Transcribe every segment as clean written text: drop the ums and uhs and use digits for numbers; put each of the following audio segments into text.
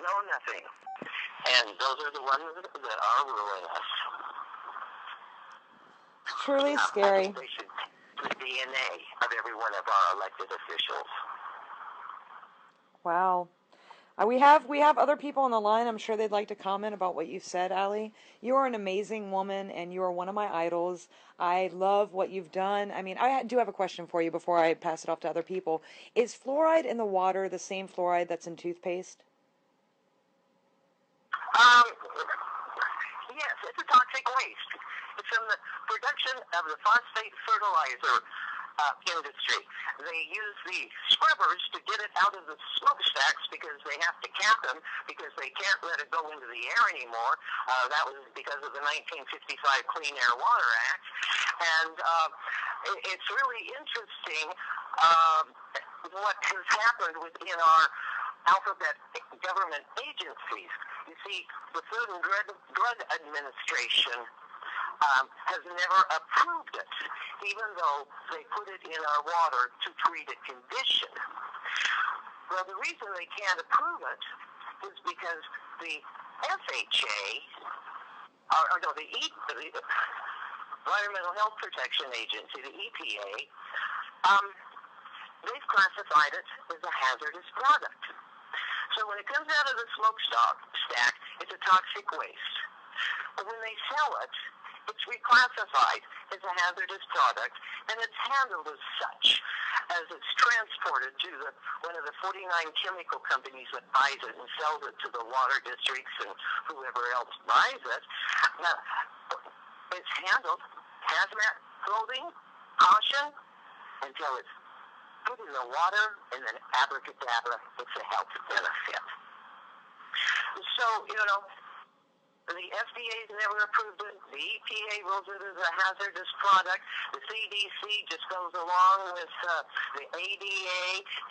know nothing. And those are the ones that are ruling us. It's truly I scary. think they should do the DNA of every one of our elected officials. Wow. We have other people on the line. I'm sure they'd like to comment about what you said, Alli. You are an amazing woman, and you are one of my idols. I love what you've done. I mean, I do have a question for you before I pass it off to other people. Is fluoride in the water the same fluoride that's in toothpaste? Yes, it's a toxic waste. It's from the production of the phosphate fertilizer industry. They use the scrubbers to get it out of the smokestacks because they have to cap them because they can't let it go into the air anymore. That was because of the 1955 Clean Air Water Act. And it's really interesting what has happened within our alphabet government agencies. You see, the Food and Drug Administration has never approved it, even though they put it in our water to treat a condition. Well, the reason they can't approve it is because the FHA, the Environmental Health Protection Agency, the EPA, they've classified it as a hazardous product. So when it comes out of the smokestack, it's a toxic waste. But when they sell it, it's reclassified as a hazardous product, and it's handled as such as it's transported to one of the 49 chemical companies that buys it and sells it to the water districts and whoever else buys it. Now, it's handled hazmat clothing, caution, until it's put in the water, and then abracadabra, it's a health benefit. So, the FDA's never approved it. The EPA rules it as a hazardous product. The CDC just goes along with the ADA,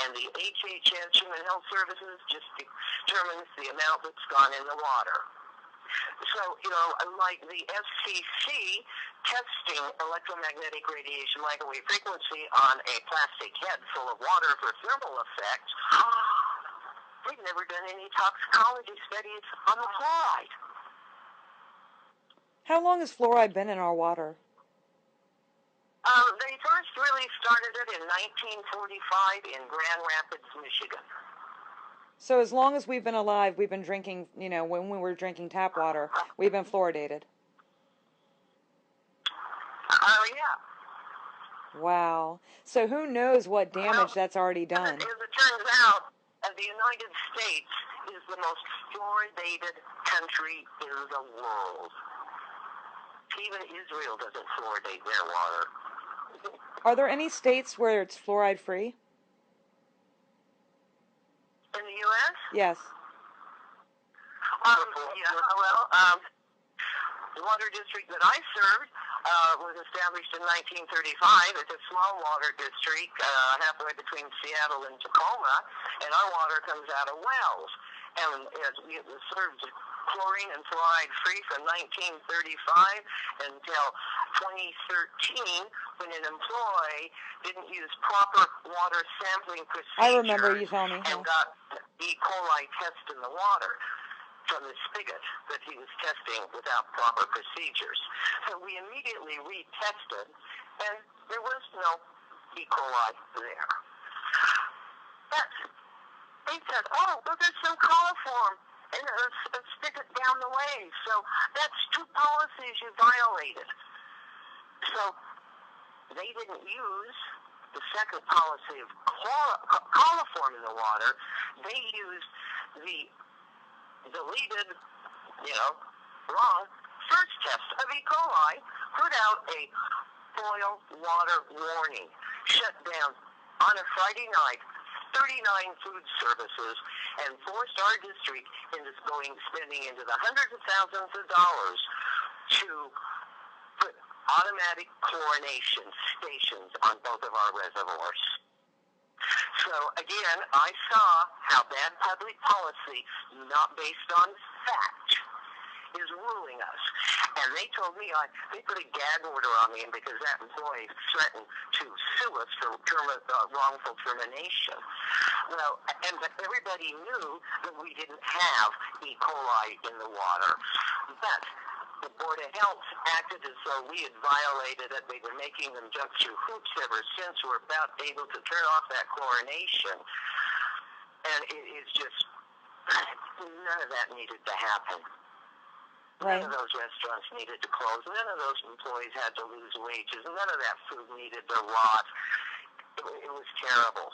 and the HHS, Human Health Services, just determines the amount that's gone in the water. So, like the FCC testing electromagnetic radiation microwave frequency on a plastic head full of water for thermal effect, they've never done any toxicology studies on the fluoride. How long has fluoride been in our water? They first really started it in 1945 in Grand Rapids, Michigan. So as long as we've been alive, we've been drinking, when we were drinking tap water, we've been fluoridated. Yeah. Wow. So who knows what damage that's already done? As it turns out, the United States is the most fluoridated country in the world. Even Israel doesn't fluoridate their water. Are there any states where it's fluoride free? In the U.S.? Yes. The water district that I served was established in 1935. It's a small water district halfway between Seattle and Tacoma, and our water comes out of wells. And it was served chlorine and fluoride free from 1935 until 2013, when an employee didn't use proper water sampling procedures. I remember you telling me. And got E. coli test in the water from the spigot that he was testing without proper procedures. So we immediately retested, and there was no E. coli there. But they said, well, there's some coliform and a spigot down the way. So that's two policies you violated. So they didn't use the second policy of coliform in the water. They used the deleted, wrong first test of E. coli, put out a boil water warning, shut down on a Friday night 39 food services, and forced our district into spending into the hundreds of thousands of dollars to put automatic chlorination stations on both of our reservoirs. So again, I saw how bad public policy, not based on fact, is ruling us. And they told me, they put a gag order on me because that employee threatened to sue us for wrongful termination. Well, but everybody knew that we didn't have E. coli in the water. But the Board of Health acted as though we had violated it. They've been making them jump through hoops ever since. We're about able to turn off that chlorination. And it's just, none of that needed to happen. Right. None of those restaurants needed to close. None of those employees had to lose wages. None of that food needed to rot. It was terrible.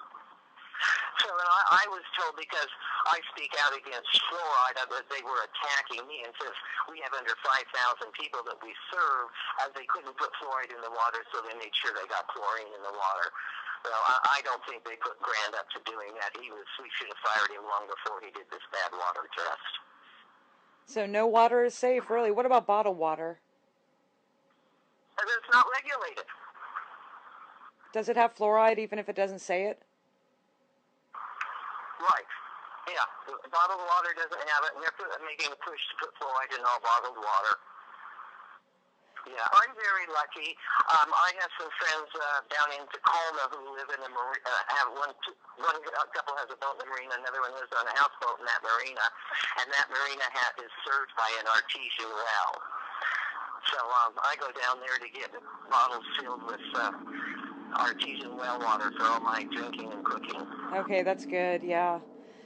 So I was told, because I speak out against fluoride, that they were attacking me, and since we have under 5,000 people that we serve, they couldn't put fluoride in the water, so they made sure they got chlorine in the water. Well, I don't think they put Grant up to doing that. We should have fired him long before he did this bad water test. So no water is safe, really. What about bottled water? And it's not regulated. Does it have fluoride even if it doesn't say it? Right. Yeah. Bottled water doesn't have it, and they're making a push to put fluoride in all bottled water. Yeah, I'm very lucky. I have some friends down in Tacoma who live in a marina. One couple has a boat in the marina, another one lives on a houseboat in that marina, and that marina is served by an artesian well. So I go down there to get bottles filled with artesian well water for all my drinking and cooking. Okay, that's good, yeah.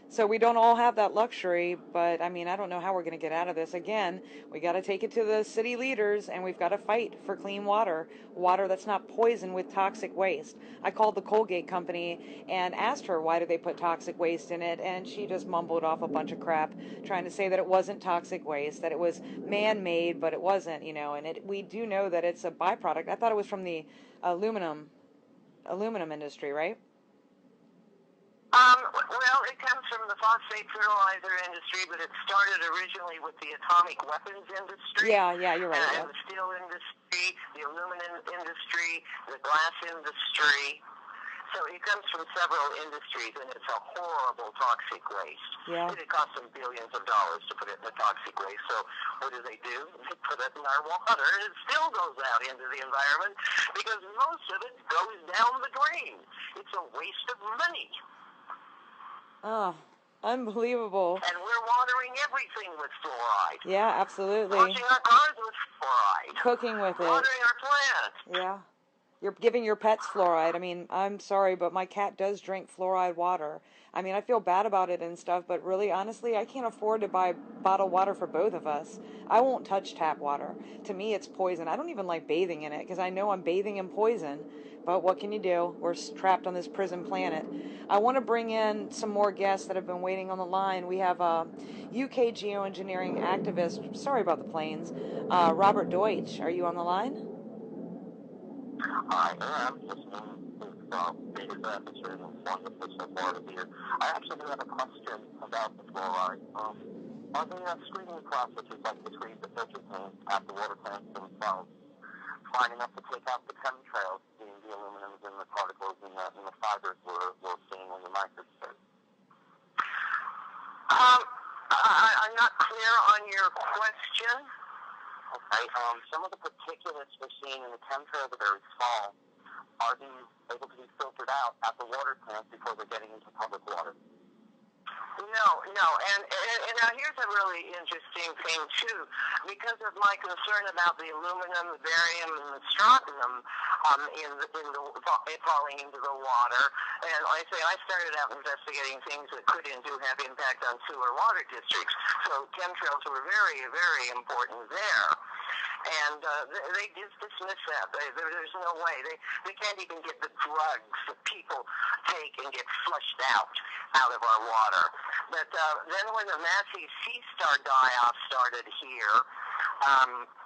So we don't all have that luxury, but I mean, I don't know how we're going to get out of this. Again, we got to take it to the city leaders, and we've got to fight for clean water, water that's not poisoned with toxic waste. I called the Colgate company and asked her why do they put toxic waste in it, and she just mumbled off a bunch of crap, trying to say that it wasn't toxic waste, that it was man-made, but it wasn't, and we do know that it's a byproduct. I thought it was from the aluminum industry, right? Well, it comes from the phosphate fertilizer industry, but it started originally with the atomic weapons industry. Yeah, you're right. And the steel industry, the aluminum industry, the glass industry. So it comes from several industries, and it's a horrible toxic waste. Yeah. It costs them billions of dollars to put it in the toxic waste. So what do? They put it in our water, and it still goes out into the environment because most of it goes down the drain. It's a waste of money. Oh, unbelievable. And we're watering everything with fluoride. Yeah, absolutely. Washing our cars with fluoride. Cooking with it. Watering our plants. Yeah. You're giving your pets fluoride. I mean, I'm sorry, but my cat does drink fluoride water. I mean, I feel bad about it and stuff, but really, honestly, I can't afford to buy bottled water for both of us. I won't touch tap water. To me, it's poison. I don't even like bathing in it because I know I'm bathing in poison. But what can you do? We're trapped on this prison planet. I want to bring in some more guests that have been waiting on the line. We have a UK geoengineering activist. Sorry about the planes. Robert Deutsch. Are you on the line? I am listening to Baise episode and wonderful so far to hear. I actually do have a question about the fluoride. Are there screening processes like between the filter tanks at the water plants themselves fine enough to take out the chemtrails, being the aluminums and the particles and the fibers we're seeing in the microscope? I'm not clear on your question. Okay, some of the particulates we're seeing in the chemtrails are very small. Are these able to be filtered out at the water plant before they're getting into public water? No. And now here's a really interesting thing, too. Because of my concern about the aluminum, the barium, and the strontium falling into the water, and I started out investigating things that could and do have impact on sewer water districts. So chemtrails were very, very important there. And they just dismiss that. There's no way. They can't even get the drugs that people take and get flushed out of our water. But then when the massive sea star die-off started here,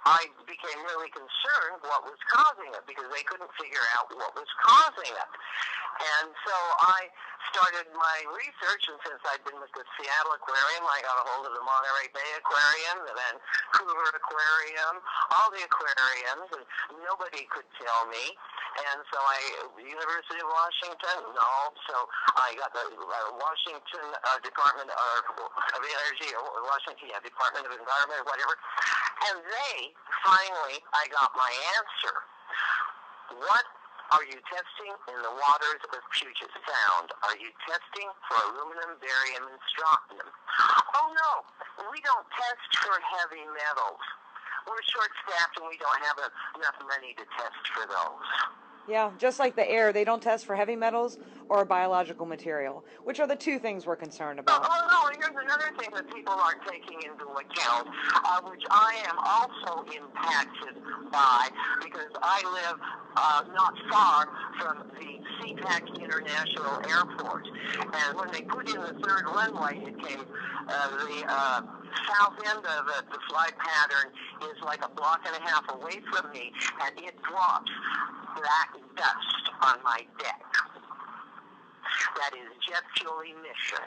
I became really concerned what was causing it because they couldn't figure out what was causing it. And so I started my research, and since I'd been with the Seattle Aquarium, I got a hold of the Monterey Bay Aquarium, the Vancouver Aquarium, all the aquariums, and nobody could tell me. And so University of Washington, no. So I got the Washington Department of Energy, or Washington, Department of Environment, or whatever. And finally, I got my answer. What are you testing in the waters of Puget Sound? Are you testing for aluminum, barium, and strontium? Oh, no, we don't test for heavy metals. We're short-staffed and we don't have enough money to test for those. Yeah, just like the air, they don't test for heavy metals or biological material, which are the two things we're concerned about. Oh, no, here's another thing that people aren't taking into account, which I am also impacted by, because I live not far from the SeaTac International Airport. And when they put in the third runway, it came, the south end of it, the flight pattern is like a block and a half away from me, and it drops black dust on my deck. That is jet fuel emission.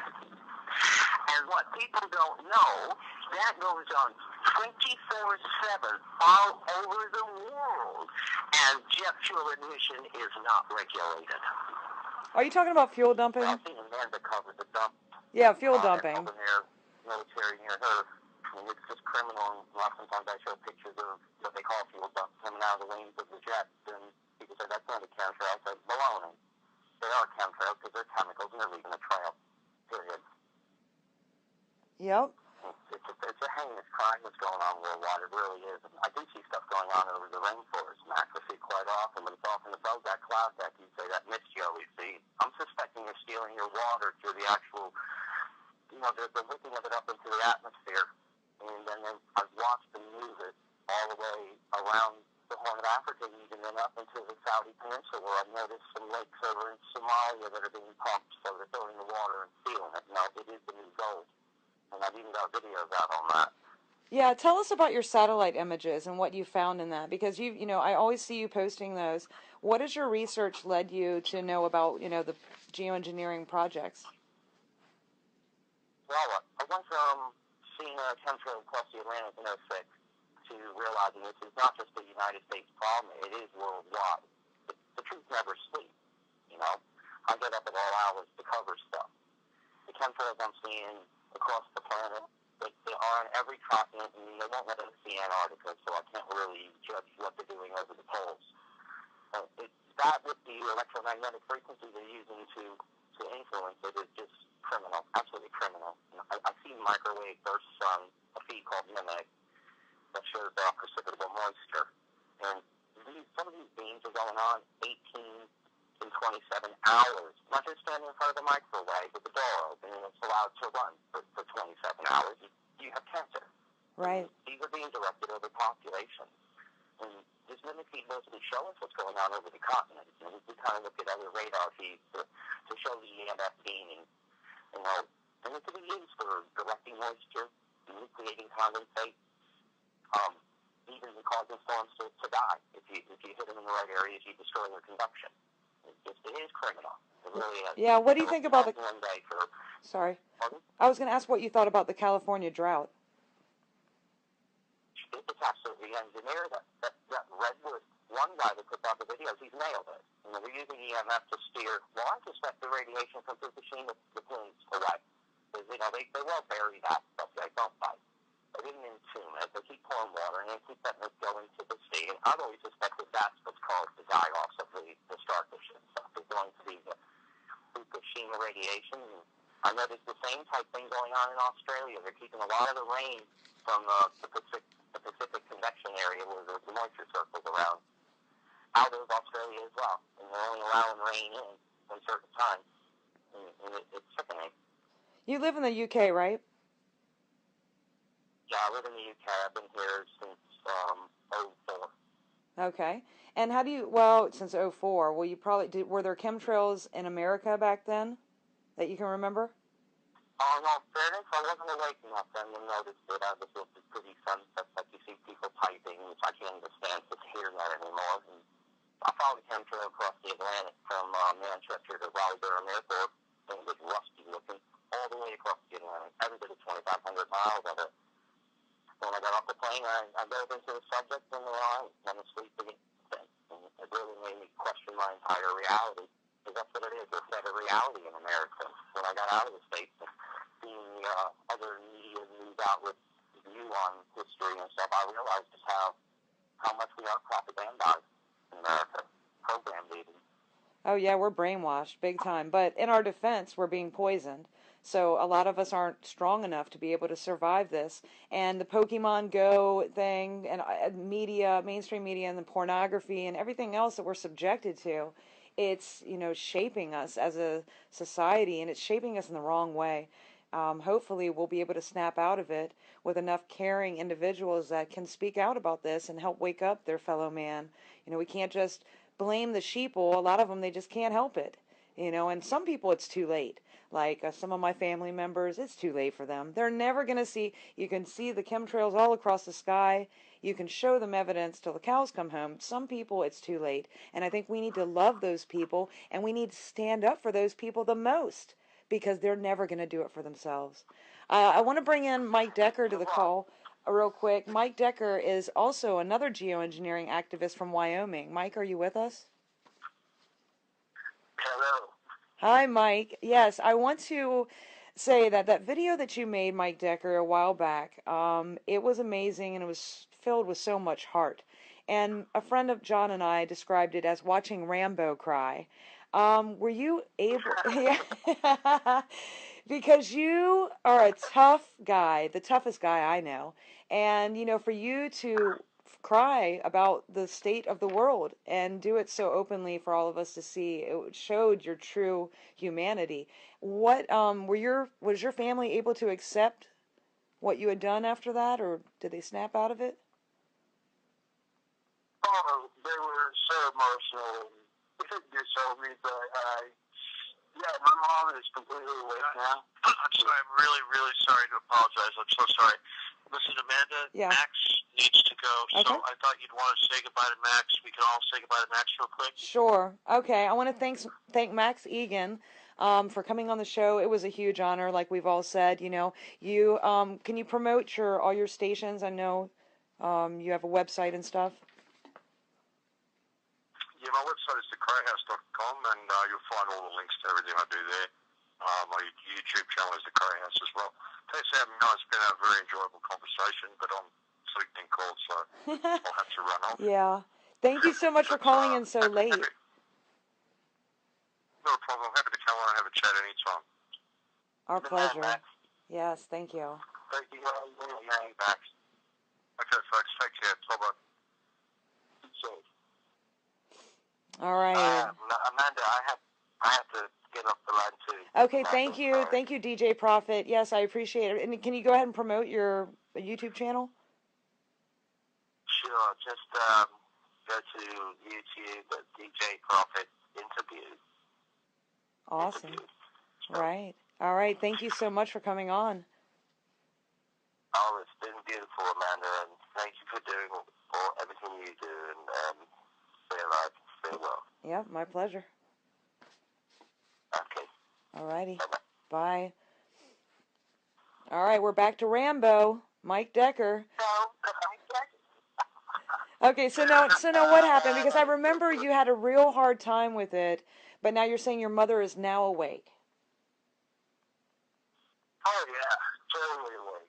And what people don't know, that goes on 24/7 all over the world, and jet fuel emission is not regulated. Are you talking about fuel dumping? I've seen Amanda cover the dump. Yeah, fuel dumping. Over there, military near her. I mean, it's just criminal. Sometimes I show pictures of what they call fuel dumps coming out of the wings of the jets, and people say that's not a chemtrail. I said, baloney. They are chemtrails because they're chemicals and they're leaving a trail. Period. Yep. It's a heinous crime that's going on worldwide. It really is. And I do see stuff going on over the rainforest, Max. I see it quite often, but it's often above that cloud deck. You say that mist you always see. I'm suspecting you're stealing your water through the actual, the whipping of it up into the atmosphere. And then I've watched them move it all the way around the Horn of Africa, even then up into the Saudi Peninsula, where I've noticed some lakes over in Somalia that are being pumped, so they're throwing the water and sealing it. Now, it is the new gold. And I've even got videos out on that. Yeah, tell us about your satellite images and what you found in that, because I always see you posting those. What has your research led you to know about, the geoengineering projects? Well, I went from seeing a chemtrail across the Atlantic in 2006 to realizing this is not just a United States problem, it is worldwide. The truth never sleeps, I get up at all hours to cover stuff. The chemtrails I'm seeing across the planet, they are on every continent, and they won't let us see Antarctica, so I can't really judge what they're doing over the poles. That with the electromagnetic frequencies they're using to influence it is just criminal, absolutely criminal. I see microwave bursts on a feed called Mimic that shows precipitable moisture. And some of these beams are going on 18 and 27 hours. Not just standing in front of the microwave with the door open and it's allowed to run for 27 hours. You have cancer. Right. These are being directed over population. And this Mimic feed mostly show us what's going on over the continent. We kind of look at other radar feeds to show the EMF beaming. And it can be used for directing moisture, nucleating condensate, even causing storms to die. If you hit them in the right areas, you destroy their conduction. It is criminal. It really is. Yeah, what do you think about the... Sorry. Pardon? I was going to ask what you thought about the California drought. It's absolutely engineered. That Redwood, one guy that puts out the videos, he's nailed it. They're using EMF to steer. Well, I suspect the radiation from Fukushima, the plumes away. Because, they will bury that stuff. They don't fight. They didn't entomb it. They keep pouring water, and they keep letting it go into the sea. And I've always suspected that's what's caused the die-offs of the starfish and stuff. It's going to be the Fukushima radiation. I noticed the same type thing going on in Australia. They're keeping a lot of the rain from the Pacific convection area where the moisture circles around out of Australia as well. And they're only allowing rain in certain times. And it's sickening. You live in the UK, right? Yeah, I live in the UK. I've been here since 2004. Okay. And how do you, since 2004, well, you probably, were there chemtrails in America back then that you can remember? In all fairness, I wasn't awake enough then to notice it. I was with the pretty sunsets, like you see people typing, which I can't understand to hear that anymore. And I followed a chemtrail across the Atlantic from Manchester to Raleigh-Durham Airport, and it was rusty looking, all the way across the Atlantic. Every bit of 2,500 miles of it. When I got off the plane, I dove into the subject, and I went to sleep again. And it really made me question my entire reality, because that's what it is. It's not a reality in America. When I got out of the States, seeing other media news outlets view on history and stuff, I realized just how much we are propagandized in America, program meeting. Oh, yeah, we're brainwashed big time. But in our defense, we're being poisoned. So a lot of us aren't strong enough to be able to survive this. And the Pokemon Go thing and media, mainstream media and the pornography and everything else that we're subjected to, it's, shaping us as a society, and it's shaping us in the wrong way. Hopefully we'll be able to snap out of it with enough caring individuals that can speak out about this and help wake up their fellow man. We can't just blame the sheeple. A lot of them, they just can't help it. And some people it's too late. Like some of my family members, it's too late for them. They're never going to see, you can see the chemtrails all across the sky. You can show them evidence till the cows come home. Some people, it's too late. And I think we need to love those people, and we need to stand up for those people the most, because they're never going to do it for themselves. I want to bring in Mike Decker to the call real quick. Mike Decker is also another geoengineering activist from Wyoming. Mike, are you with us? Hello. Hi, Mike. Yes, I want to say that video that you made, Mike Decker, a while back, it was amazing, and it was filled with so much heart. And a friend of John and I described it as watching Rambo cry. Were you able? Yeah. Because you are a tough guy, the toughest guy I know. And, for you to cry about the state of the world and do it so openly for all of us to see, it showed your true humanity. What, was your family able to accept what you had done after that, or did they snap out of it? Oh, they were so emotional. They couldn't console me, but yeah, my mom is completely awake now. I'm sorry. I'm really, really sorry to apologize. I'm so sorry. Listen, Amanda, Yeah. Max needs to go. Okay. So I thought you'd want to say goodbye to Max. We can all say goodbye to Max real quick. Sure. Okay. I want to thank Max Egan for coming on the show. It was a huge honor, like we've all said. You can you promote all your stations? I know you have a website and stuff. Yeah, my website is thecrayhouse.com, and you'll find all the links to everything I do there. My YouTube channel is The Cray House as well. Thanks for having me on. It's been a very enjoyable conversation, but I'm sort of getting called, so I'll have to run off. Yeah. Thank you so much for calling in so late. No problem. I'm happy to come on and have a chat anytime. Our pleasure. Yes, thank you. Thank you. Max. Okay, folks. Take care. Bye-bye. All right. Amanda, I have to get off the line too. Okay, thank you. Thank you, DJ Prophet. Yes, I appreciate it. And can you go ahead and promote your YouTube channel? Sure. Just go to YouTube at DJ Prophet Interview. Awesome. Right. All right. Thank you so much for coming on. Oh, it's been beautiful, Amanda, and thank you for doing everything you do, and stay alive, stay well. Yeah, my pleasure. Okay. All righty. Bye-bye. Bye. All right, we're back to Rambo, Mike Decker. Okay, so now what happened? Because I remember you had a real hard time with it, but now you're saying your mother is now awake. Oh, yeah, totally awake.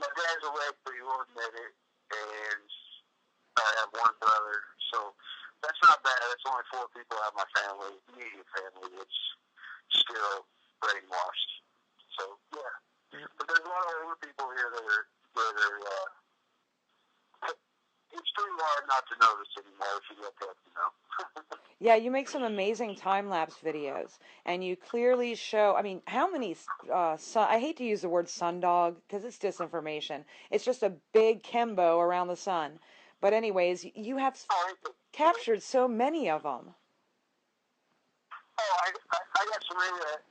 My dad's awake, but he won't admit it, and I have one brother, so that's not bad. That's only 4 people out of my family, immediate family, that's still brainwashed. So, yeah. But there's a lot of older people here that are it's pretty hard not to notice anymore if you look up, Yeah, you make some amazing time-lapse videos, and you clearly show, I mean, how many, I hate to use the word sundog, because it's disinformation. It's just a big Kimbo around the sun. But anyways, you have captured so many of them. Oh, I got some that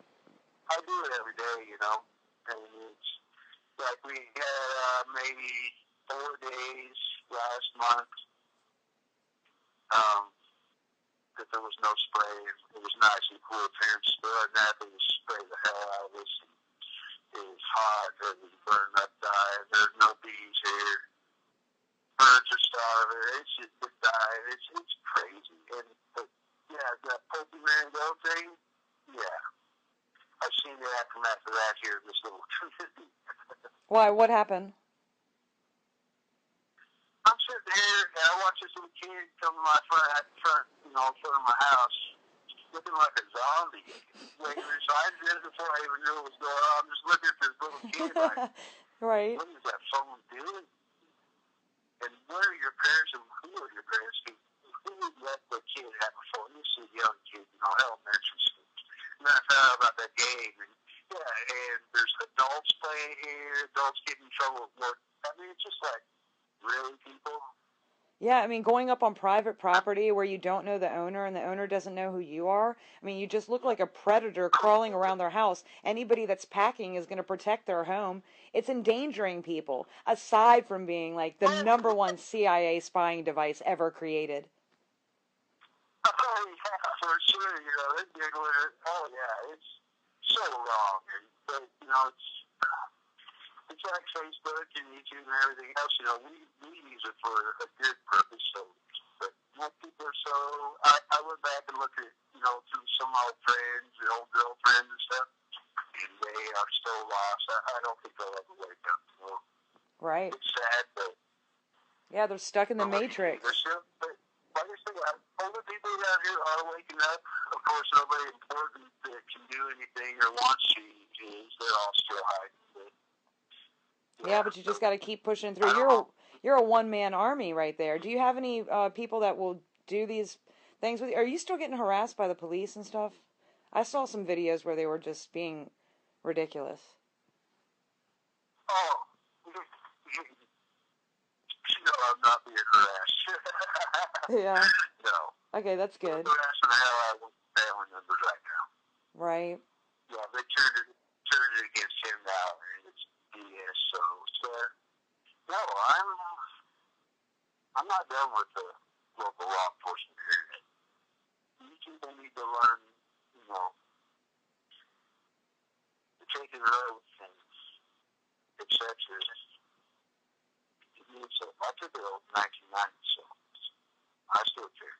I do it every day, and it's like we had maybe 4 days last month that there was no spray. It was nice and cool appearance. But other than that, they just spray the hell out of us. It was hot. It was burning up, dying. There's no bees here. Birds are starving. It's just dying. It's crazy. But yeah, that Pokemon Go thing, yeah. I've seen the aftermath of that here in this little community. Why? What happened? there, and I watched this little kid come to my front, in front of my house, looking like a zombie. Like, so I did it before I even knew what was going on. I'm just looking at this little kid like, right. what is that someone doing? And where are your parents and who are your parents? Who would let the kid have a phone? This is a young kid, elementary school. And then I found out about that game. And and there's adults playing here, adults getting in trouble with work. I mean, it's just like, really, people? Yeah, I mean, going up on private property where you don't know the owner and the owner doesn't know who you are, I mean, you just look like a predator crawling around their house. Anybody that's packing is going to protect their home. It's endangering people, aside from being like the number one CIA spying device ever created. Oh, yeah, for sure. They're giggling it. Oh, yeah, it's so wrong. But, it's like Facebook and YouTube and everything else. We use it for a good purpose. So, but most people are so. I went back and looked at, through some old friends, the old girlfriends and stuff, and they are so lost. I don't think they'll ever wake up. Right. It's sad, but yeah, they're stuck in the Matrix. They're still, but like I said, older people around here are waking up. Of course, nobody important that can do anything or wants to is. They're all still hiding. But, yeah, but you just got to keep pushing through. You're a one-man army right there. Do you have any people that will do these things with you? Are you still getting harassed by the police and stuff? I saw some videos where they were just being ridiculous. Oh, no, I'm not being harassed. Yeah. No. Okay, that's good. I'm harassing the hell out of family members right now. Right. Yeah, they turned it against him now, and it's BS. So no, I'm not done with the local law enforcement here. You people need to learn, to take an oath and accept it. I took it oath in 1990, so I still care.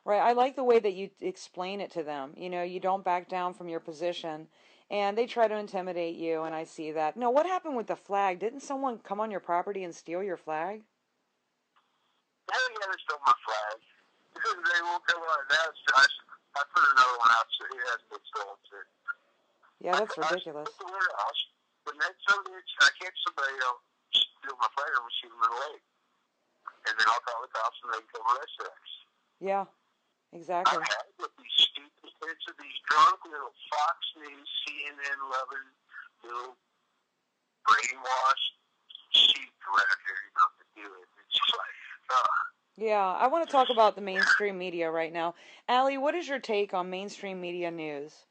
Right. I like the way that you explain it to them. You don't back down from your position. And they try to intimidate you, and I see that. No, what happened with the flag? Didn't someone come on your property and steal your flag? Hell yeah, they stole my flag. Because they won't come on now. I put another one out, so it has been stolen too. Yeah, that's ridiculous. I put the warehouse, but next Sunday, I catch somebody else steal my flag, I'm going to shoot them in the leg. And then I'll call the cops and they can come arrest us. Yeah, exactly. I've had with these stupid kids of these drunk little Fox News, CNN loving, little brainwashed sheep around here, to do it. It's just like, yeah, I want to talk about the mainstream media right now. Alli, what is your take on mainstream media news?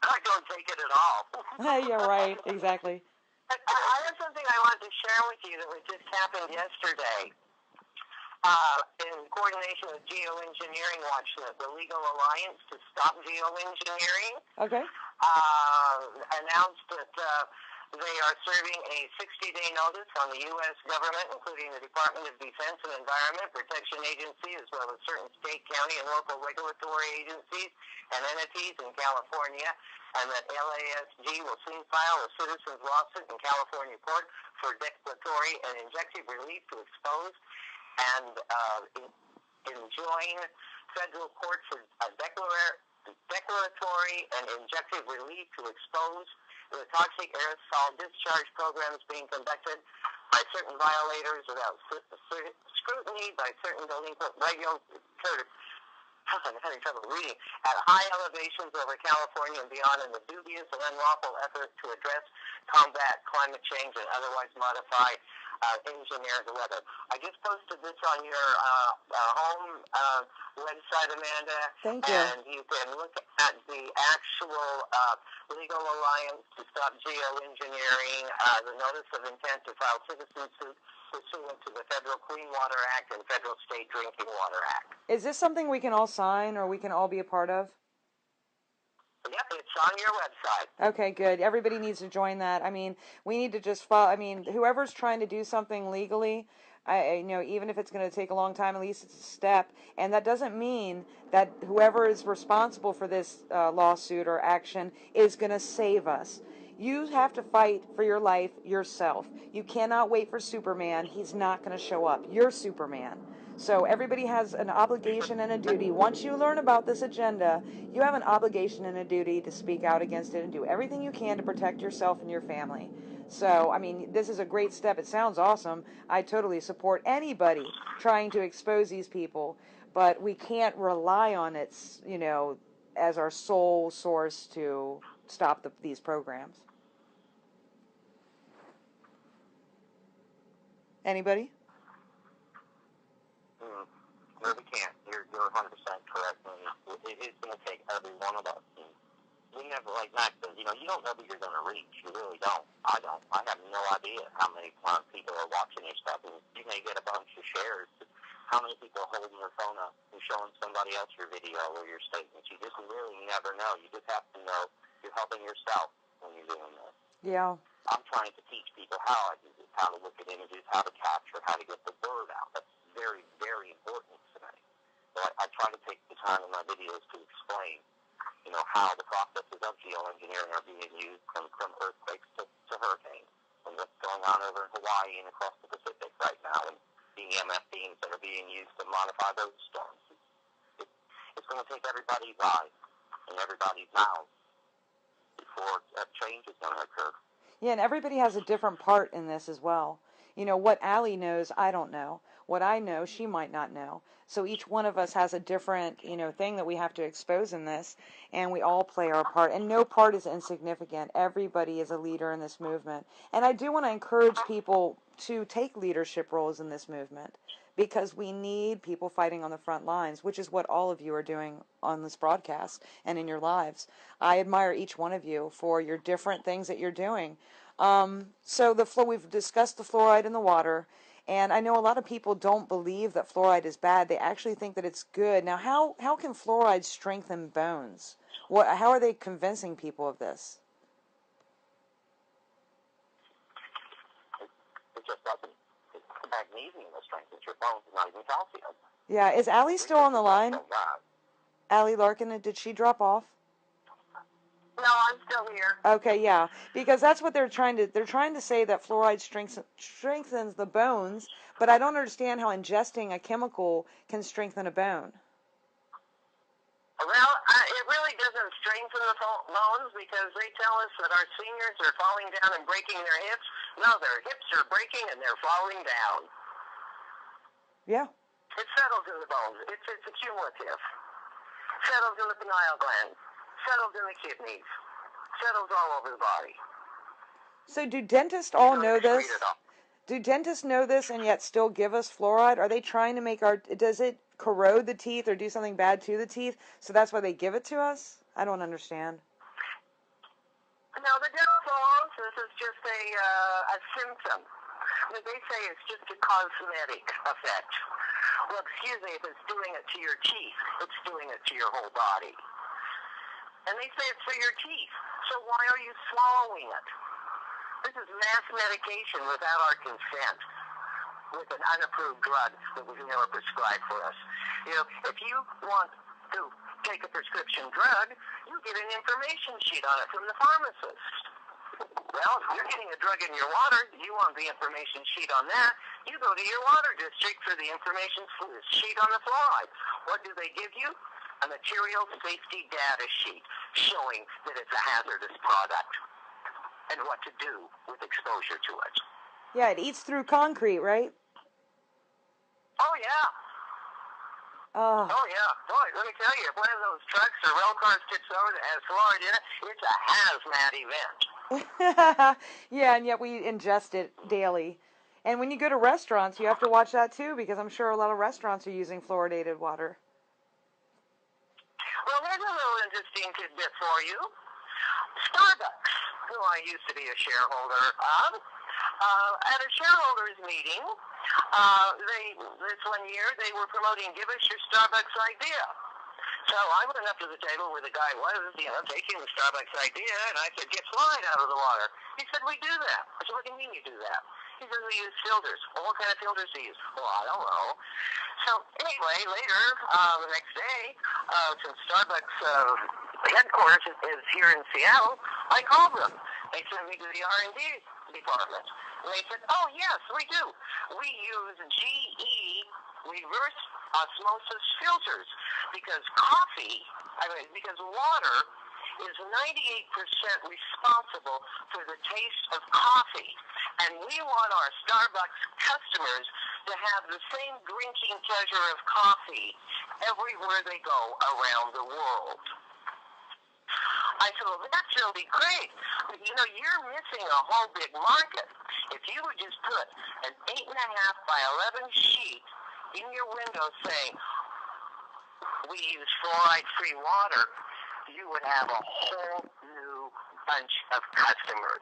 I don't take it at all. Yeah, right, exactly. I have something I wanted to share with you that just happened yesterday. In coordination with Geoengineering Watch, the Legal Alliance to Stop Geoengineering, okay, announced that they are serving a 60-day notice on the U.S. government, including the Department of Defense and Environment Protection Agency, as well as certain state, county, and local regulatory agencies and entities in California, and that LASG will soon file a citizen's lawsuit in California court for declaratory and injunctive relief to expose and enjoin federal court for declaratory and injunctive relief to expose the toxic aerosol discharge programs being conducted by certain violators without scrutiny by certain delinquent regulators. I'm having trouble reading, at high elevations over California and beyond in the dubious and unlawful effort to address, combat climate change, and otherwise modify engineered weather. I just posted this on your home website, Amanda. Thank you. And you can look at the actual Legal Alliance to Stop Geoengineering, the notice of intent to file citizen suit pursuant to the Federal Clean Water Act and Federal State Drinking Water Act. Is this something we can all sign or we can all be a part of? Yep, it's on your website. Okay, good. Everybody needs to join that. I mean, we need to just follow. I mean, whoever's trying to do something legally, even if it's going to take a long time, at least it's a step. And that doesn't mean that whoever is responsible for this lawsuit or action is going to save us. You have to fight for your life yourself. You cannot wait for Superman. He's not going to show up. You're Superman. So everybody has an obligation and a duty. Once you learn about this agenda, you have an obligation and a duty to speak out against it and do everything you can to protect yourself and your family. So, I mean, this is a great step. It sounds awesome. I totally support anybody trying to expose these people, but we can't rely on it, as our sole source to stop these programs. Anybody? No, we can't. You're 100% correct. And it is going to take every one of us. And we never, like Max says, you don't know who you're going to reach. You really don't. I don't. I have no idea how many people are watching your stuff. And you may get a bunch of shares. How many people are holding their phone up and showing somebody else your video or your statements? You just really never know. You just have to know you're helping yourself when you're doing this. Yeah. I'm trying to teach people how I do this, how to look at images, how to capture, how to get the word out. That's very, very important to me. So I try to take the time in my videos to explain, how the processes of geoengineering are being used from earthquakes to hurricanes, and what's going on over in Hawaii and across the Pacific right now, and the EMF beams that are being used to modify those storms. It's going to take everybody's eyes and everybody's mouths before a change is going to occur. Yeah, and everybody has a different part in this as well. What Alli knows, I don't know. What I know, she might not know. So each one of us has a different, thing that we have to expose in this, and we all play our part. And no part is insignificant. Everybody is a leader in this movement. And I do want to encourage people to take leadership roles in this movement, because we need people fighting on the front lines, which is what all of you are doing on this broadcast and in your lives. I admire each one of you for your different things that you're doing. So we've discussed the fluoride in the water, and I know a lot of people don't believe that fluoride is bad. They actually think that it's good. Now, how can fluoride strengthen bones? How are they convincing people of this? It just doesn't. It's magnesium that strengthens your bones, not even calcium. Yeah, is Alli still on the line? Alli Larkin, did she drop off? No, I'm still here. Okay, yeah, because that's what they're trying to say, that fluoride strengthens the bones, but I don't understand how ingesting a chemical can strengthen a bone. Well, it really doesn't strengthen the bones, because they tell us that our seniors are falling down and breaking their hips. No, their hips are breaking and they're falling down. Yeah. It settles in the bones. It's accumulative. Settles in the pineal gland. Settles in the kidneys. Settles all over the body. So do dentists all know this? Do dentists know this and yet still give us fluoride? Are they trying to does it corrode the teeth or do something bad to the teeth, so that's why they give it to us? I don't understand. No, the dental fluorosis is just a symptom. They say it's just a cosmetic effect. Well, excuse me, if it's doing it to your teeth, it's doing it to your whole body. And they say it's for your teeth. So why are you swallowing it? This is mass medication without our consent, with an unapproved drug that was never prescribed for us. If you want to take a prescription drug, you get an information sheet on it from the pharmacist. Well, if you're getting a drug in your water, you want the information sheet on that, you go to your water district for the information sheet on the fluoride. What do they give you? A material safety data sheet showing that it's a hazardous product and what to do with exposure to it. Yeah, it eats through concrete, right? Oh, yeah. Oh, yeah. Boy, let me tell you, if one of those trucks or rail cars tips over that has fluoride in it, it's a hazmat event. Yeah, and yet we ingest it daily. And when you go to restaurants, you have to watch that too, because I'm sure a lot of restaurants are using fluoridated water. Well, here's a little interesting tidbit for you. Starbucks, who I used to be a shareholder of, at a shareholders meeting, this one year, they were promoting Give Us Your Starbucks Idea. So I went up to the table where the guy was, taking the Starbucks idea, and I said, get fluoride out of the water. He said, we do that. I said, what do you mean you do that? He said, we use filters. Well, what kind of filters do you use? Well, I don't know. So anyway, later, the next day, since Starbucks headquarters is here in Seattle, I called them. They sent me to the R&D department. And they said, oh, yes, we do. We use GE reverse osmosis filters because because water is 98% responsible for the taste of coffee. And we want our Starbucks customers to have the same drinking pleasure of coffee everywhere they go around the world. I said, well, that's really great. But, you're missing a whole big market. If you would just put an 8.5 by 11 sheet in your window saying, we use fluoride-free water, you would have a whole new bunch of customers.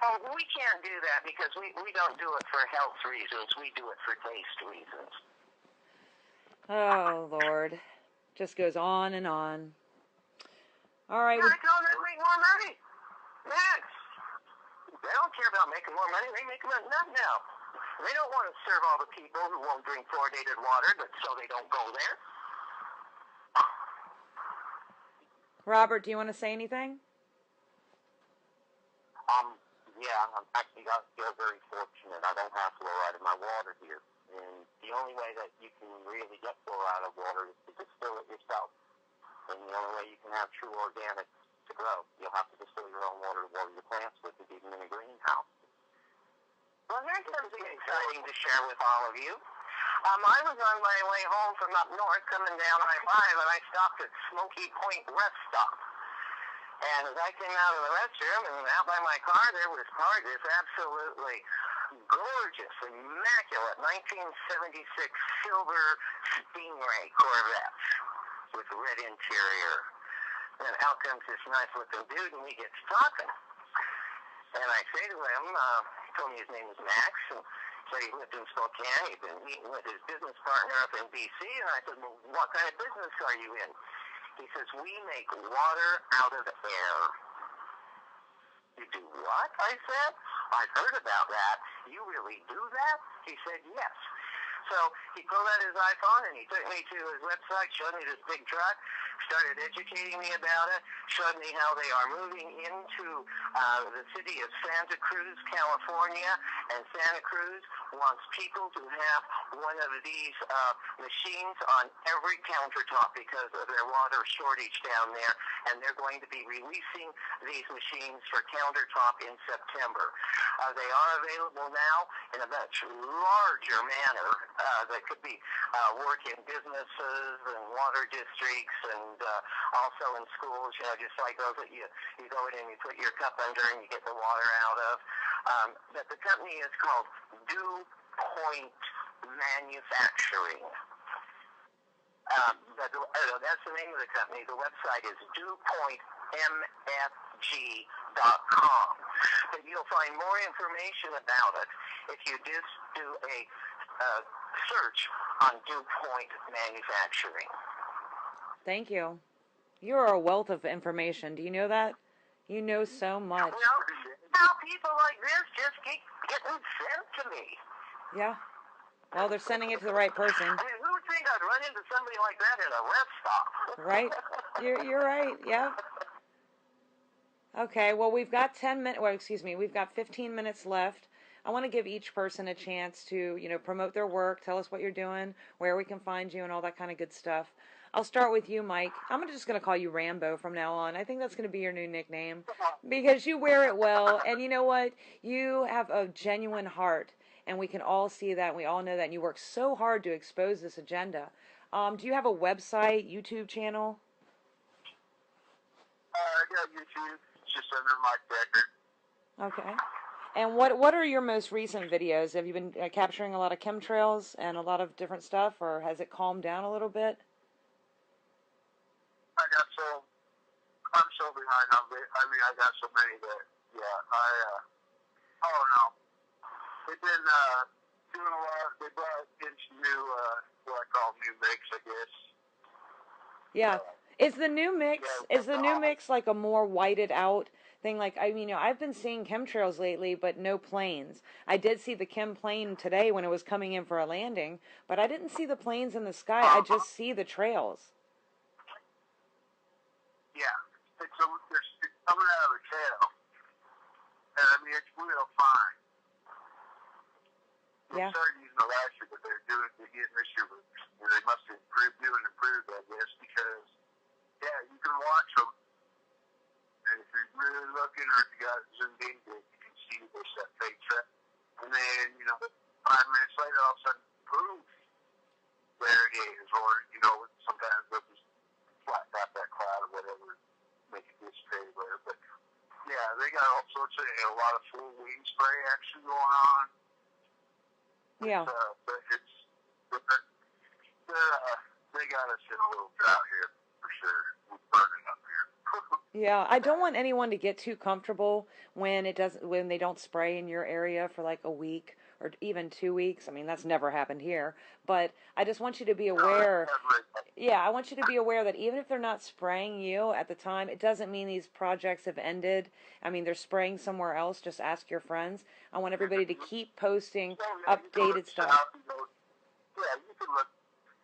Oh, we can't do that because we don't do it for health reasons. We do it for taste reasons. Oh, Lord. Just goes on and on. All right. Yeah, I tell them to make more money. Max. They don't care about making more money. They make enough now. They don't want to serve all the people who won't drink fluoridated water, but so they don't go there. Robert, do you want to say anything? Yeah, I feel very fortunate. I don't have fluoride in my water here. And the only way that you can really get fluoride of water is to distill it yourself. And the only way you can have true organics to grow, you'll have to distill your own water to water your plants with, even in a greenhouse. Well, here's something exciting to share with all of you. I was on my way home from up north, coming down I-5, and I stopped at Smoky Point Rest Stop. And as I came out of the restroom and out by my car, there was parked this absolutely gorgeous, immaculate 1976 silver Stingray Corvette with red interior. And out comes this nice-looking dude, and he gets talking. And I say to him, he told me his name was Max, and said he lived in Spokane. He'd been meeting with his business partner up in B.C., and I said, well, what kind of business are you in? He says, we make water out of air. You do what? I said. I've heard about that. You really do that? He said, yes. So he pulled out his iPhone and he took me to his website, showed me this big truck, started educating me about it, showed me how they are moving into the city of Santa Cruz, California, and Santa Cruz wants people to have one of these machines on every countertop because of their water shortage down there, and they're going to be releasing these machines for countertop in September. They are available now in a much larger manner. That could be work in businesses and water districts and also in schools, just like those that you go in and you put your cup under and you get the water out of. But the company is called Dew Point Manufacturing. That's the name of the company. The website is dewpointmfg.com. But you'll find more information about it if you just do a search on Dew Point Manufacturing. Thank you. You are a wealth of information. Do you know that? You know so much. Now people like this just keep getting sent to me. Yeah. Well, they're sending it to the right person. I mean, who would think I'd run into somebody like that at a rest stop? Right. You're right. Yeah. Okay. Well, we've got 10 minutes. Well, excuse me. We've got 15 minutes left. I want to give each person a chance to, promote their work, tell us what you're doing, where we can find you, and all that kind of good stuff. I'll start with you, Mike. I'm just going to call you Rambo from now on. I think that's going to be your new nickname because you wear it well. And you know what? You have a genuine heart, and we can all see that. And we all know that. And you work so hard to expose this agenda. Do you have a website, YouTube channel? I got YouTube. It's just under Mike Decker. Okay. And what are your most recent videos? Have you been capturing a lot of chemtrails and a lot of different stuff, or has it calmed down a little bit? I'm so behind on it. I mean, I got so many that, I don't know. They've been doing a lot. They brought in some new, what I call new mix, I guess. Yeah. Is the new mix like a more whited out thing? Like, I've been seeing chemtrails lately, but no planes. I did see the chem plane today when it was coming in for a landing, but I didn't see the planes in the sky. I just see the trails. Yeah, it's coming out of the tail. And I mean, it's real fine. They Yeah. started using it last year, but they're doing it again this year. Where they must have improved, I guess, because yeah, you can watch them, and if you're really looking, or if you got it zoomed in, you can see their set face up, and then 5 minutes later, all of a sudden, poof, there it is. Or sometimes they'll just flatten out that cloud or whatever, make it dissipate or whatever. But yeah, they got all sorts of a lot of full wing spray action going on. Yeah. But they got us in a little drought here for sure. We're burning up here. Yeah, I don't want anyone to get too comfortable when they don't spray in your area for like a week or even 2 weeks. I mean, that's never happened here, but I just want you to be aware. Yeah, I want you to be aware that even if they're not spraying you at the time, it doesn't mean these projects have ended. I mean, they're spraying somewhere else. Just ask your friends. I want everybody to keep posting updated stuff. Yeah, you can look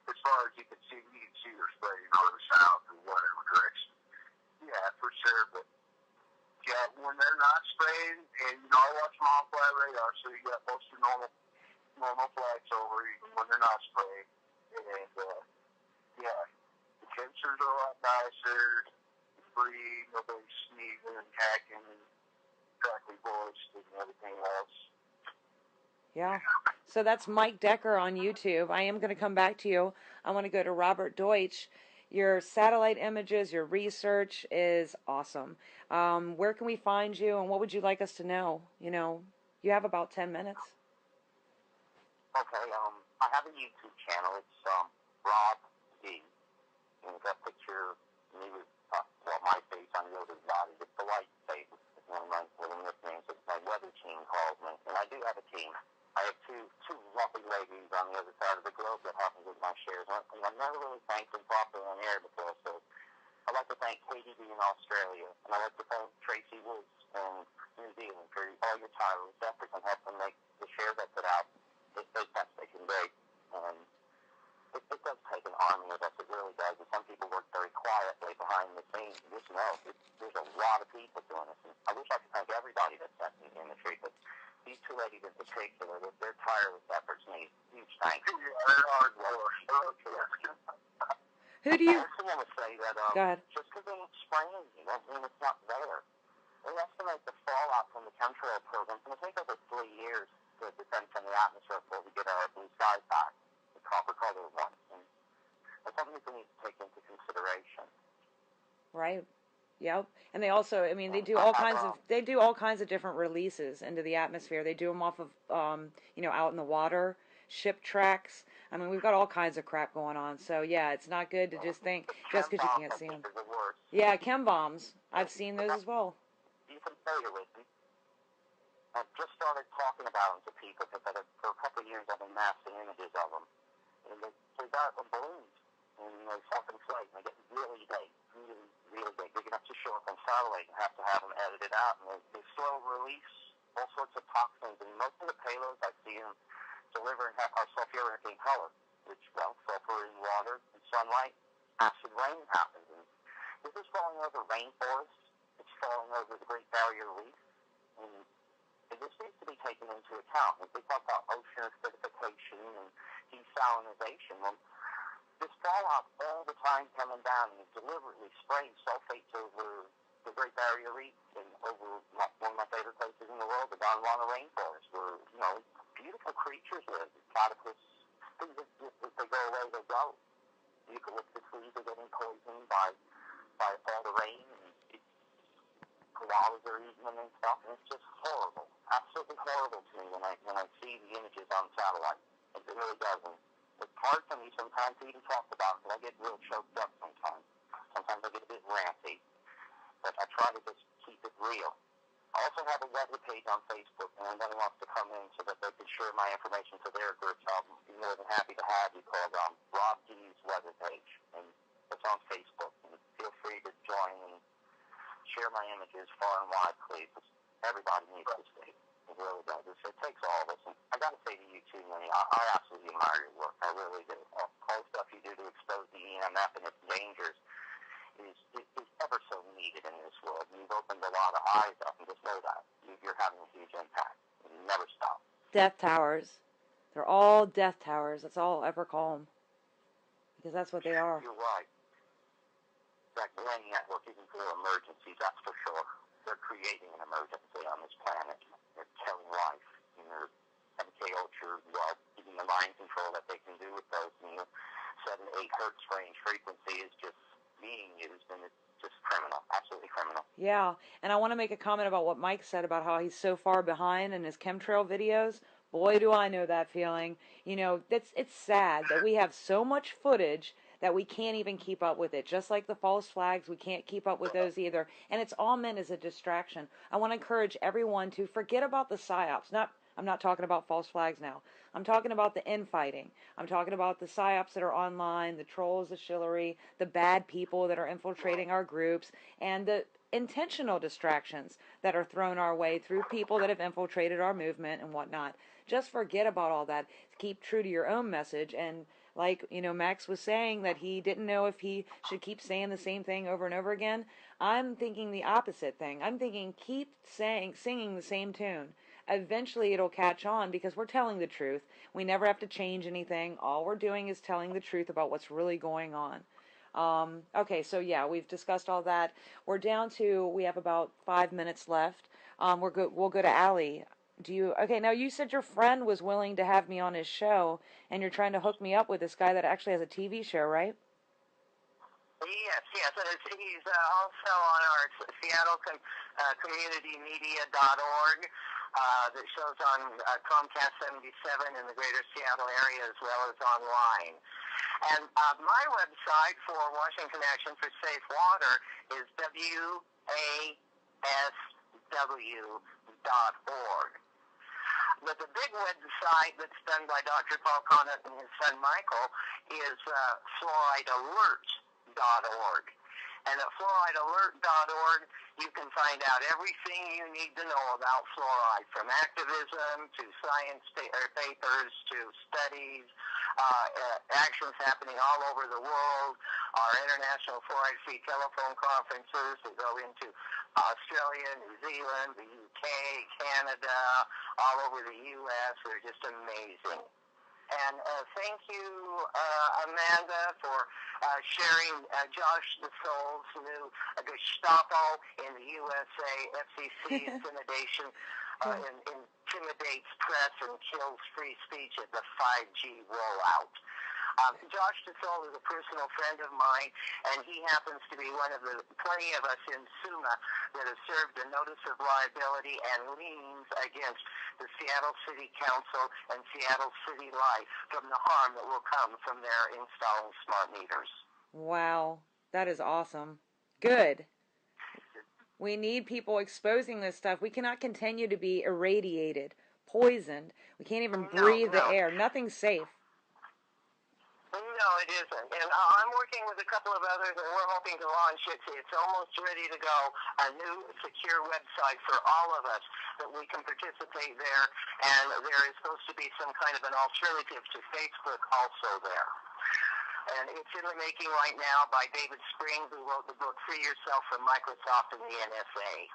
as far as you can see. You can see they're spraying on the south or whatever direction. Yeah, for sure. But yeah, when they're not spraying, and I watch them on fly radar, so you got most of your normal flights over even when they're not spraying. And yeah, the temperatures are a lot nicer, free, nobody's sneezing and hacking and crackly voiced and everything else. Yeah. So that's Mike Decker on YouTube. I am going to come back to you. I want to go to Robert Deutsch. Your satellite images, your research is awesome. Where can we find you, and what would you like us to know? You have about 10 minutes. Okay, I have a YouTube channel. It's Rob D. And it's a picture of me with my face on the other body. It's the white face. It's one of my little nicknames. It's my weather team calls me. And I do have a team. I have two lovely ladies on the other side of the globe that help me with my shares. And I've never really thanked them properly on air before, so I'd like to thank KDB in Australia, and I'd like to thank Tracy Woods in New Zealand for all your tireless efforts and helping make the shares I put out as best they can be. And it does take an army of us, it really does, and some people work very quietly behind the scenes. Just know, there's a lot of people doing this, and I wish I could thank everybody that's sent me in the tree, but these two ladies in particular, with their tireless efforts, need huge thanks. Who do you... I also want to say that just because they ain't spraying you doesn't mean it's not there. They estimate the fallout from the chemtrail program. It's going to take over 3 years to descend from the atmosphere before we get our blue skies back, the copper colored ones. And that's something that we need to take into consideration. Right. Yep. And they also, I mean, they do all kinds of different releases into the atmosphere. They do them off of, out in the water, ship tracks. I mean, we've got all kinds of crap going on. So yeah, it's not good to just think just because you can't see them. Yeah, chem bombs. I've seen those as well. You can say it with me. I've just started talking about them to people because for a couple of years I've been massing images of them. And they got them balloons. And they self-inflate. And they get really big. Really big. Big enough to show up on satellite and have to have them edited out. And they slow release all sorts of toxins. And most of the payloads I see them deliver are sulfuric in color, which, sulfur in water and sunlight, acid rain happens. And this is falling over rainforests. It's falling over the Great Barrier Reef. And this needs to be taken into account. If we talk about ocean acidification and desalinization, this fallout all the time coming down and deliberately spraying sulfates over the Great Barrier Reef and over one of my favorite places in the world, the Gondwana rainforest, where, beautiful creatures live. Platypus, things that if they go away, they go. Eucalyptus trees are getting poisoned by all the rain, and koalas are eating them and stuff, and it's just horrible. Absolutely horrible to me when I see the images on satellite. It really doesn't. It's hard for me sometimes to even talk about it, but I get real choked up sometimes. Sometimes I get a bit ranty, but I try to just keep it real. I also have a weather page on Facebook, and anybody wants to come in so that they can share my information to their groups. I'll be more than happy to have you called Rob D's weather page, and it's on Facebook. And feel free to join and share my images far and wide, please. Everybody needs to see. It really does. It takes all of us. And I got to say to you too, Minnie, I absolutely admire your work. I really do. All the stuff you do to expose the EMF and its dangers is ever so needed in this world. You've opened a lot of eyes up, and just know that. You're having a huge impact. And you never stop. Death towers. They're all death towers. That's all I'll ever call them. Because that's what they are. You're right. That Glenn network isn't for emergencies, that's for sure. They're creating an emergency on this planet. They're killing life. And they're MK Ultra, well, even the mind control that they can do with those, 7 to 8 hertz range frequency is just being used, and it's just criminal, absolutely criminal. Yeah, and I want to make a comment about what Mike said about how he's so far behind in his chemtrail videos. Boy, do I know that feeling. It's sad that we have so much footage that we can't even keep up with it. Just like the false flags, we can't keep up with those either. And it's all meant as a distraction. I want to encourage everyone to forget about the psyops. I'm not talking about false flags now. I'm talking about the infighting. I'm talking about the psyops that are online, the trolls, the shillery, the bad people that are infiltrating our groups, and the intentional distractions that are thrown our way through people that have infiltrated our movement and whatnot. Just forget about all that. Keep true to your own message. And like, Max was saying that he didn't know if he should keep saying the same thing over and over again. I'm thinking the opposite thing. I'm thinking keep singing the same tune. Eventually it'll catch on because we're telling the truth. We never have to change anything. All we're doing is telling the truth about what's really going on. Okay, so yeah, we've discussed all that. We have about 5 minutes left. We'll go to Alli. Okay, now you said your friend was willing to have me on his show, and you're trying to hook me up with this guy that actually has a TV show, right? Yes. And he's also on our Seattle communitymedia.org that shows on Comcast 77 in the greater Seattle area as well as online. And my website for Washington Action for Safe Water is wasw.org. But the big website that's done by Dr. Paul Conant and his son Michael is fluoridealert.org. And at fluoridealert.org, you can find out everything you need to know about fluoride, from activism to science papers to studies, actions happening all over the world, our international fluoride-free telephone conferences that go into Australia, New Zealand, the UK, Canada, all over the U.S. They're just amazing. And thank you, Amanda, for sharing Josh the Soul's new Gestapo in the USA, FCC intimidation, intimidates press and kills free speech at the 5G rollout. Josh DeSole is a personal friend of mine, and he happens to be one of the plenty of us in SUMA that have served a notice of liability and liens against the Seattle City Council and Seattle City Light from the harm that will come from their installing smart meters. Wow, that is awesome. Good. We need people exposing this stuff. We cannot continue to be irradiated, poisoned. We can't even breathe the air. Nothing's safe. No, it isn't. And I'm working with a couple of others, and we're hoping to launch it. It's almost ready to go, a new secure website for all of us that we can participate there. And there is supposed to be some kind of an alternative to Facebook also there. And it's in the making right now by David Spring, who wrote the book Free Yourself from Microsoft and the NSA.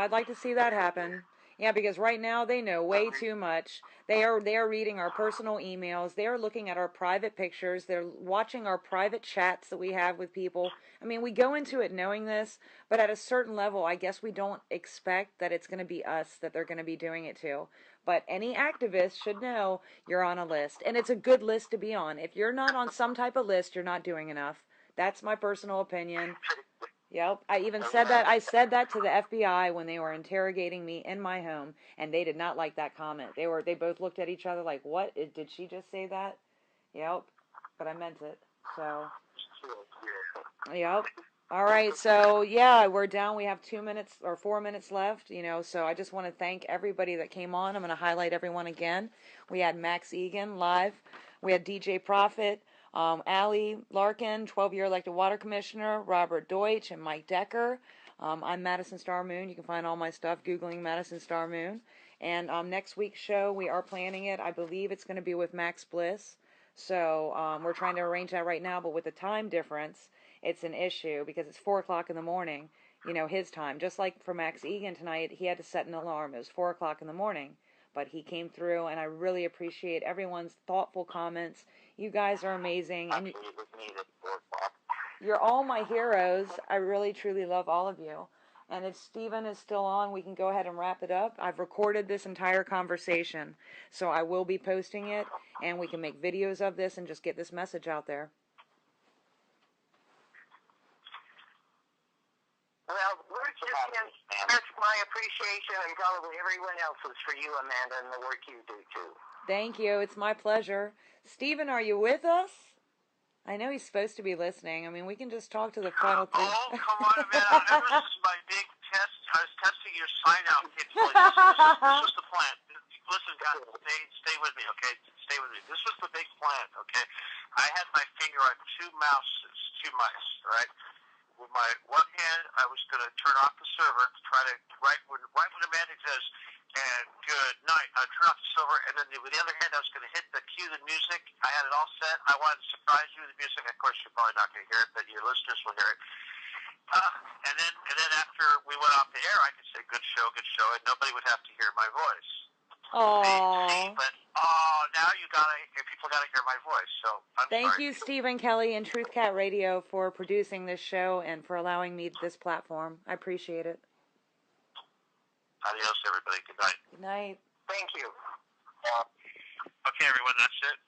I'd like to see that happen. Yeah, because right now they know way too much. They are reading our personal emails. They are looking at our private pictures. They're watching our private chats that we have with people. I mean, we go into it knowing this, but at a certain level, I guess we don't expect that it's going to be us that they're going to be doing it to. But any activist should know you're on a list, and it's a good list to be on. If you're not on some type of list, you're not doing enough. That's my personal opinion. Yep, I even said that. I said that to the FBI when they were interrogating me in my home, and they did not like that comment. They both looked at each other like, "What? Did she just say that?" Yep, but I meant it. So, yep. All right, so yeah, we're down. We have 2 minutes or 4 minutes left. So I just want to thank everybody that came on. I'm going to highlight everyone again. We had Max Egan live. We had DJ Prophet. Alli, Larkin, 12-year elected water commissioner, Robert Deutsch, and Mike Decker. I'm Madison Star Moon. You can find all my stuff Googling Madison Star Moon. And next week's show, we are planning it. I believe it's going to be with Max Bliss. So we're trying to arrange that right now, but with the time difference, it's an issue because it's 4 o'clock in the morning, you know, his time. Just like for Max Egan tonight, he had to set an alarm. It was 4 o'clock in the morning. But he came through, and I really appreciate everyone's thoughtful comments. You guys are amazing. And Actually, it was me at 4 o'clock. you're all my heroes. I really, truly love all of you. And if Stephen is still on, we can go ahead and wrap it up. I've recorded this entire conversation, so I will be posting it, and we can make videos of this and just get this message out there. Well, we're just that's my appreciation and probably everyone else's for you, Amanda, and the work you do, too. Thank you. It's my pleasure. Stephen, are you with us? I know he's supposed to be listening. I mean, we can just talk to the final thing. Oh, come on, Amanda. This is my big test. I was testing your sign-out kit for you. This was the plan. Listen, guys, stay with me, okay? Stay with me. This was the big plan, okay? I had my finger on two mice, right? With my one hand, I was going to turn off the server to try to, right when Amanda says, and good night, I'd turn off the server, and then with the other hand, I was going to hit the cue the music. I had it all set. I wanted to surprise you with the music. Of course, you're probably not going to hear it, but your listeners will hear it. And then after we went off the air, I could say, good show, and nobody would have to hear my voice. Aww. But now people gotta hear my voice. So Thank you, Stephen Kelly and Truth Cat Radio, for producing this show and for allowing me this platform. I appreciate it. Adios, everybody. Good night. Good night. Thank you. Okay, everyone, that's it.